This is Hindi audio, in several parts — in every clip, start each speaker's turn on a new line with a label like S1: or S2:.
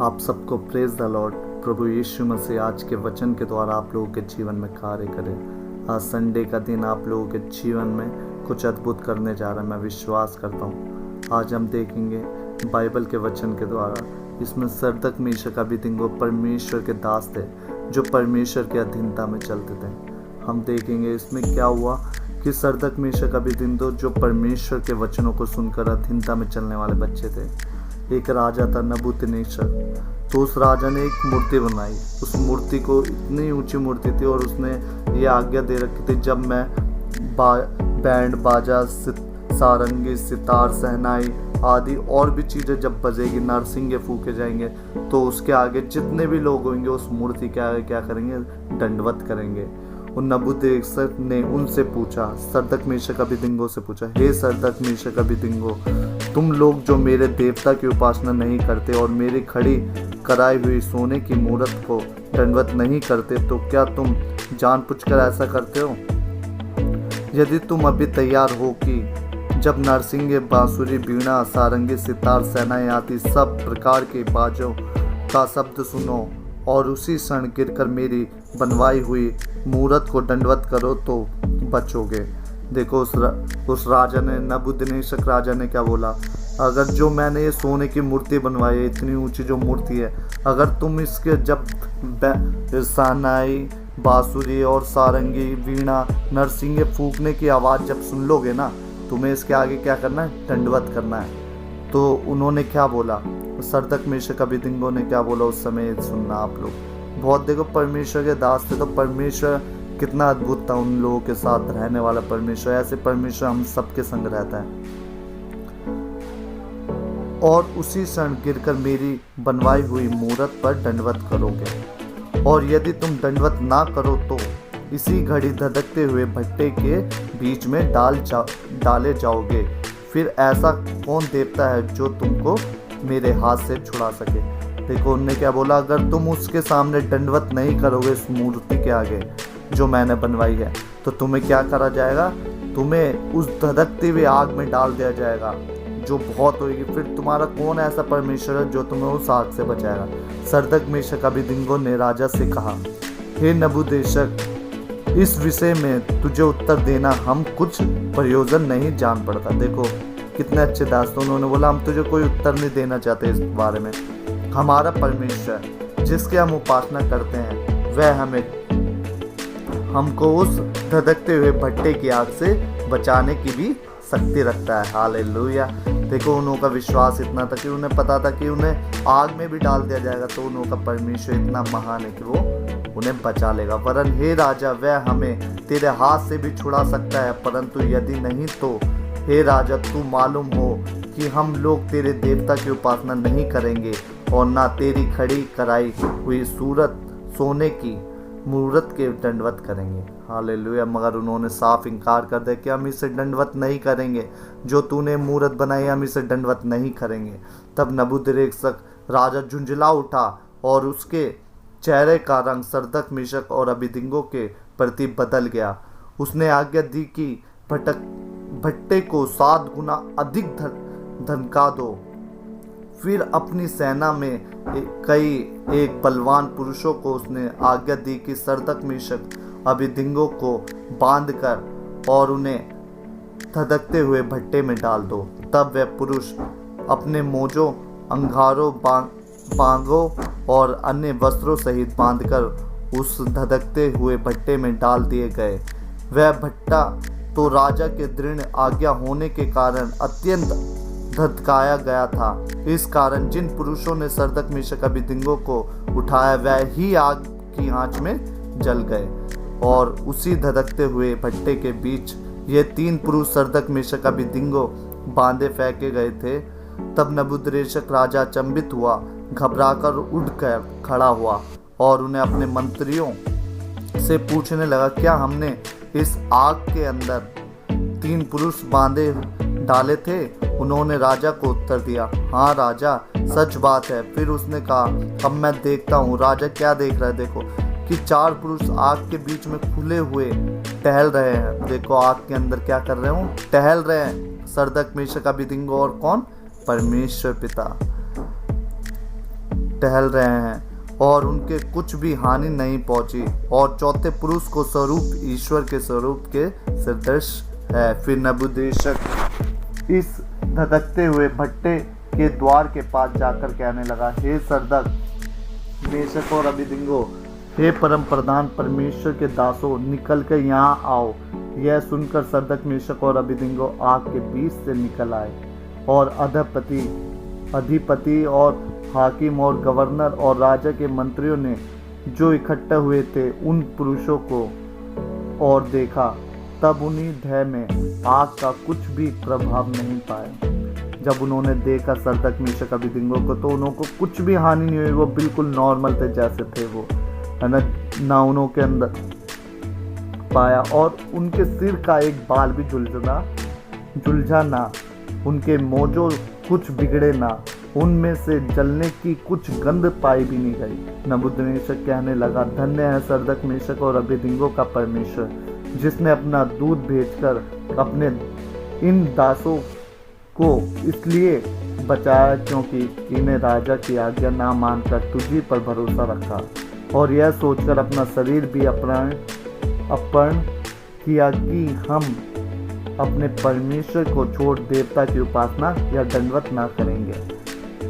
S1: आप सबको प्रेज द लॉर्ड। प्रभु यीशु मसीह आज के वचन के द्वारा आप लोगों के जीवन में कार्य करें। आज संडे का दिन आप लोगों के जीवन में कुछ अद्भुत करने जा रहा है, मैं विश्वास करता हूँ। आज हम देखेंगे बाइबल के वचन के द्वारा, इसमें सदरक मेशक अबेदनगो परमेश्वर के दास थे जो परमेश्वर के अधीनता में चलते थे। हम देखेंगे इसमें क्या हुआ कि सदरक मेशक अबेदनगो जो परमेश्वर के वचनों को सुनकर अधीनता में चलने वाले बच्चे थे। एक राजा था नबूकदनेस्सर, तो उस राजा ने एक मूर्ति बनाई। उस मूर्ति को इतनी ऊंची मूर्ति थी और उसने ये आज्ञा दे रखी थी, जब मैं बैंड बाजा सारंगी सितार सहनाई आदि और भी चीज़ें जब बजेगी, नरसिंगे फूके जाएंगे, तो उसके आगे जितने भी लोग होंगे उस मूर्ति के आगे क्या करेंगे? दंडवत करेंगे। उन नबूकदनेस्सर ने उनसे पूछा, सदरक मेशक अबेदनगो से पूछा, हे सदरक मेशक अबेदनगो, तुम लोग जो मेरे देवता की उपासना नहीं करते और मेरी खड़ी कराई हुई सोने की मूर्त को दंडवत नहीं करते, तो क्या तुम जानबूझकर ऐसा करते हो? यदि तुम अभी तैयार हो कि जब नरसिंगे बांसुरी वीणा सारंगी सितार सहनाई आदि सब प्रकार के बाजों का शब्द सुनो और उसी क्षण गिरकर मेरी बनवाई हुई मूर्त को दंडवत करो तो बचोगे। देखो उस राजा ने, नबूकदनेस्सर राजा ने क्या बोला, अगर जो मैंने ये सोने की मूर्ति बनवाई है, इतनी ऊंची जो मूर्ति है, अगर तुम इसके जब सहनाई बांसुरी और सारंगी वीणा नरसिंगे फूकने की आवाज़ जब सुन लोगे ना, तुम्हें इसके आगे क्या करना है? दंडवत करना है। तो उन्होंने क्या बोला, सदरक मेशक अबेदनगो ने क्या बोला उस समय, सुनना आप लोग। बहुत देखो परमेश्वर के दास थे, तो परमेश्वर कितना अद्भुत था, उन लोगों के साथ रहने वाला परमेश्वर। ऐसे परमेश्वर हम सबके संग रहता है। और उसी क्षण गिरकर मेरी बनवाई हुई मूर्त पर दंडवत करोगे, और यदि तुम दंडवत ना करो तो इसी घड़ी धधकते हुए भट्टे के बीच में डाले जाओगे। फिर ऐसा कौन देवता है जो तुमको मेरे हाथ से छुड़ा सके? देखो उनने क्या बोला, अगर तुम उसके सामने दंडवत नहीं करोगे इस मूर्ति के आगे जो मैंने बनवाई है, तो तुम्हें क्या करा जाएगा? तुम्हें उस धधकती हुई आग में डाल दिया जाएगा जो बहुत होगी। फिर तुम्हारा कौन ऐसा परमेश्वर है जो तुम्हें उस आग से बचाएगा? सदरक मेशक अबेदनगो ने राजा से कहा, हे नबूकदनेस्सर, इस विषय में तुझे उत्तर देना हम कुछ प्रयोजन नहीं जान पड़ता। देखो कितने अच्छे दास। उन्होंने बोला, हम तुझे कोई उत्तर नहीं देना चाहते इस बारे में। हमारा परमेश्वर जिसके हम उपासना करते हैं वह हमको उस धधकते हुए भट्टे की आग से बचाने की भी शक्ति रखता है। हालेलुया। देखो उन्हों का विश्वास इतना था कि उन्हें पता था कि उन्हें आग में भी डाल दिया जाएगा, तो उन्हों का परमेश्वर इतना महान है कि वो उन्हें बचा लेगा। वरन हे राजा, वह हमें तेरे हाथ से भी छुड़ा सकता है, परंतु यदि नहीं तो हे राजा, तू मालूम हो कि हम लोग तेरे देवता की उपासना नहीं करेंगे और ना तेरी खड़ी कराई हुई सोने की मूर्त के दंडवत करेंगे। हालेलुया। मगर उन्होंने साफ इनकार कर दिया कि हम इसे दंडवत नहीं करेंगे, जो तूने मूर्त बनाई हम इसे दंडवत नहीं करेंगे। तब नबूकदनेस्सर राजा झुंझला उठा और उसके चेहरे का रंग सदरक मेशक और अबेदनगो के प्रति बदल गया। उसने आज्ञा दी कि भट्टे को 7 गुना अधिक धनका दो। फिर अपनी सेना में एक बलवान पुरुषों को उसने आज्ञा दी कि सदरक मेशक अबेदनगो को बांध कर और उन्हें धधकते हुए भट्टे में डाल दो। तब वह पुरुष अपने मोजों, अंगारों, बांगों और अन्य वस्त्रों सहित बांधकर उस धधकते हुए भट्टे में डाल दिए गए। वह भट्टा तो राजा के दृढ़ आज्ञा होने के कारण अत्यंत धधकाया गया था। इस कारण जिन पुरुषों ने सदरक मेशक अबेदनगो को उठाया वह ही आग की आंच में जल गए, और उसी धधकते हुए भट्टे के बीच ये 3 पुरुष सदरक मेशक अबेदनगो बांधे फेंके गए थे। तब नबूकदनेस्सर राजा अचंभित हुआ, घबराकर उठकर खड़ा हुआ और उन्हें अपने मंत्रियों से पूछने लगा, क्या हमने इस आग के अंदर 3 पुरुष बांधे डाले थे? उन्होंने राजा को उत्तर दिया, हाँ राजा, सच बात है। फिर उसने कहा, अब मैं देखता हूँ। राजा क्या देख रहा है? देखो कि 4 पुरुष आग के बीच में खुले हुए टहल रहे हैं। देखो आग के अंदर क्या कर रहे हो? टहल रहे हैं। सदरक मेशक अबेदनगो और कौन? परमेश्वर पिता। टहल रहे हैं और उनके कुछ भी हानि नहीं पहुंची। और चौथे पुरुष को स्वरूप ईश्वर के स्वरूप के सदृश है। फिर नबूकदनेस्सर इस धधकते हुए भट्टे के द्वार के पास जाकर कहने लगा, हे सरदक, मेशक और अबेदनगो, हे परम प्रधान परमेश्वर के दासों, निकल कर यहाँ आओ। यह सुनकर सरदक, मेशक और अबेदनगो आग के बीच से निकल आए। और अधिपति और हाकिम और गवर्नर और राजा के मंत्रियों ने जो इकट्ठे हुए थे उन पुरुषों को और देखा, तब उन्हीं भय में आग का कुछ भी प्रभाव नहीं पाया। जब उन्होंने देखा सरदक, मेशक, अबेदनगो को, तो उनको कुछ भी हानि नहीं हुई। वो बिल्कुल नॉर्मल थे जैसे थे वो, है ना उनके अंदर पाया। और उनके सिर का एक बाल भी झुलझा ना, उनके मोजो कुछ बिगड़े ना, उनमें से जलने की कुछ गंध पाई भी नहीं गई। नबूकदनेस्सर कहने लगा, धन्य है सरदक, मेशक और अबेदनगो का परमेश्वर, जिसने अपना दूध भेजकर अपने इन दासों को इसलिए बचाया क्योंकि इन्हें राजा की आज्ञा ना मानकर तुझी पर भरोसा रखा, और यह सोचकर अपना शरीर भी अर्पण किया कि हम अपने परमेश्वर को छोड़ देवता की उपासना या दंडवत ना करेंगे।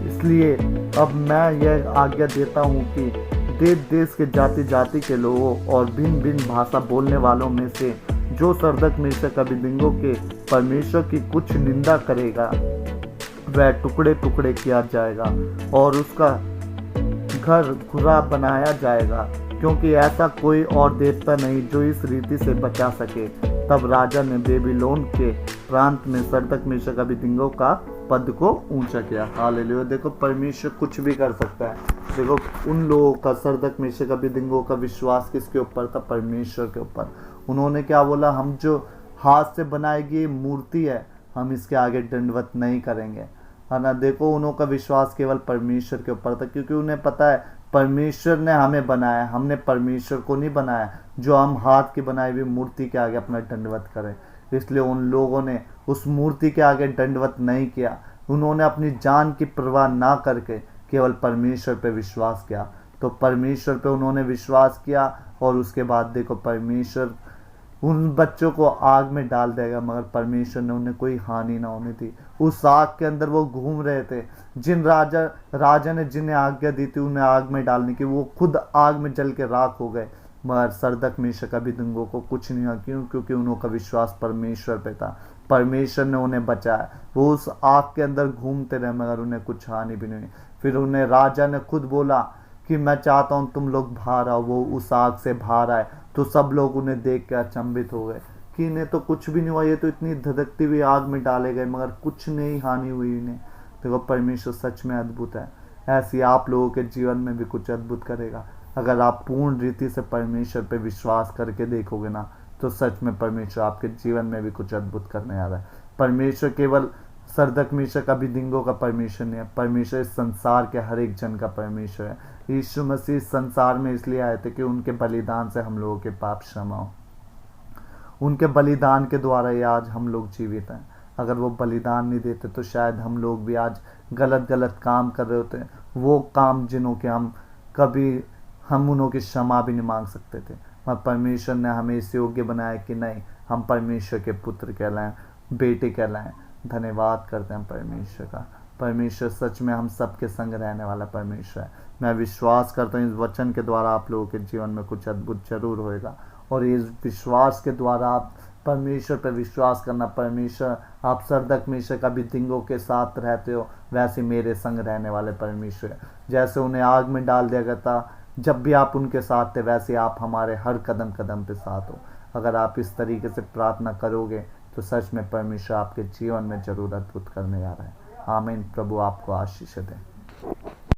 S1: इसलिए अब मैं यह आज्ञा देता हूँ कि देश देश के जाति जाति के लोगों और भिन्न भिन्न भाषा बोलने वालों में से जो सरदक, मेशक, अबेदनगो के परमेश्वर की कुछ निंदा करेगा, वह टुकड़े टुकड़े किया जाएगा और उसका घर घुरा बनाया जाएगा, क्योंकि ऐसा कोई और देवता नहीं जो इस रीति से बचा सके। तब राजा ने बेबीलोन के प्रांत में सरदक, मेशक, अबेदनगो का पद को ऊंचा किया। हालेलुया। देखो, परमेश्वर कुछ भी कर सकता है। देखो, उन लोगों का, सरदक, मेशक, अबेदनगो का विश्वास किसके ऊपर था? परमेश्वर के ऊपर। उन्होंने क्या बोला? हम जो हाथ से बनाई गई मूर्ति है, हम इसके आगे दंडवत नहीं करेंगे, है ना। देखो, उनका विश्वास केवल परमेश्वर के ऊपर था, क्योंकि उन्हें पता है परमेश्वर ने हमें बनाया, हमने परमेश्वर को नहीं बनाया जो हम हाथ की बनाई हुई मूर्ति के आगे अपना दंडवत करें। इसलिए उन लोगों ने उस मूर्ति के आगे दंडवत नहीं किया। उन्होंने अपनी जान की परवाह ना करके केवल परमेश्वर पे विश्वास किया। तो परमेश्वर पे उन्होंने विश्वास किया, और उसके बाद देखो, परमेश्वर उन बच्चों को आग में डाल देगा, मगर परमेश्वर ने उन्हें कोई हानि ना होने दी। उस आग के अंदर वो घूम रहे थे। जिन राजा ने जिन्हें आज्ञा दी थी उन्हें आग में डालने की, वो खुद आग में जल के राख हो गए, मगर सरदक, मेशक, अबेदनगो को कुछ नहीं हुआ। क्यों? क्योंकि उनका विश्वास परमेश्वर पे था। परमेश्वर ने उन्हें बचाया। वो उस आग के अंदर घूमते रहे, मगर उन्हें कुछ हानि भी नहीं हुई। फिर उन्हें राजा ने खुद बोला कि मैं चाहता हूँ तुम लोग बाहर आओ। वो उस आग से बाहर आए, तो सब लोग उन्हें देख के अचंभित हो गए कि इन्हें तो कुछ भी नहीं हुआ, ये तो इतनी धधकती हुई आग में डाले गए, मगर कुछ नहीं हानि हुई इन्हें। देखो, परमेश्वर सच में अद्भुत है। ऐसी आप लोगों के जीवन में भी कुछ अद्भुत करेगा। अगर आप पूर्ण रीति से परमेश्वर पे विश्वास करके देखोगे ना, तो सच में परमेश्वर आपके जीवन में भी कुछ अद्भुत करने आ रहा है। परमेश्वर केवल सरदक, मेशक, अबेदनगो का परमेश्वर नहीं है, परमेश्वर इस संसार के हर एक जन का परमेश्वर है। यीशु मसीह इस संसार में इसलिए आए थे कि उनके बलिदान से हम लोगों के पाप क्षमा हो। उनके बलिदान के द्वारा ही आज हम लोग जीवित हैं। अगर वो बलिदान नहीं देते तो शायद हम लोग भी आज गलत काम कर रहे होते। वो काम जिन्हों के हम उन्हों की क्षमा भी नहीं मांग सकते थे, पर परमेश्वर ने हमें इस योग्य बनाया कि नहीं, हम परमेश्वर के पुत्र कहलाएं, बेटे कहलाएं। धन्यवाद करते हैं परमेश्वर का। परमेश्वर सच में हम सबके संग रहने वाला परमेश्वर है। मैं विश्वास करता हूँ इस वचन के द्वारा आप लोगों के जीवन में कुछ अद्भुत जरूर होएगा, और इस विश्वास के द्वारा आप परमेश्वर पर विश्वास करना। परमेश्वर, आप सरदक, मेशक, अबेदनगो के साथ रहते हो, वैसे मेरे संग रहने वाले परमेश्वर। जैसे उन्हें आग में डाल दिया गया था, जब भी आप उनके साथ थे, वैसे आप हमारे हर कदम कदम पे साथ हो। अगर आप इस तरीके से प्रार्थना करोगे तो सच में परमेश्वर आपके जीवन में जरूर अद्भुत करने आ रहा है। आमीन। प्रभु आपको आशीष दे।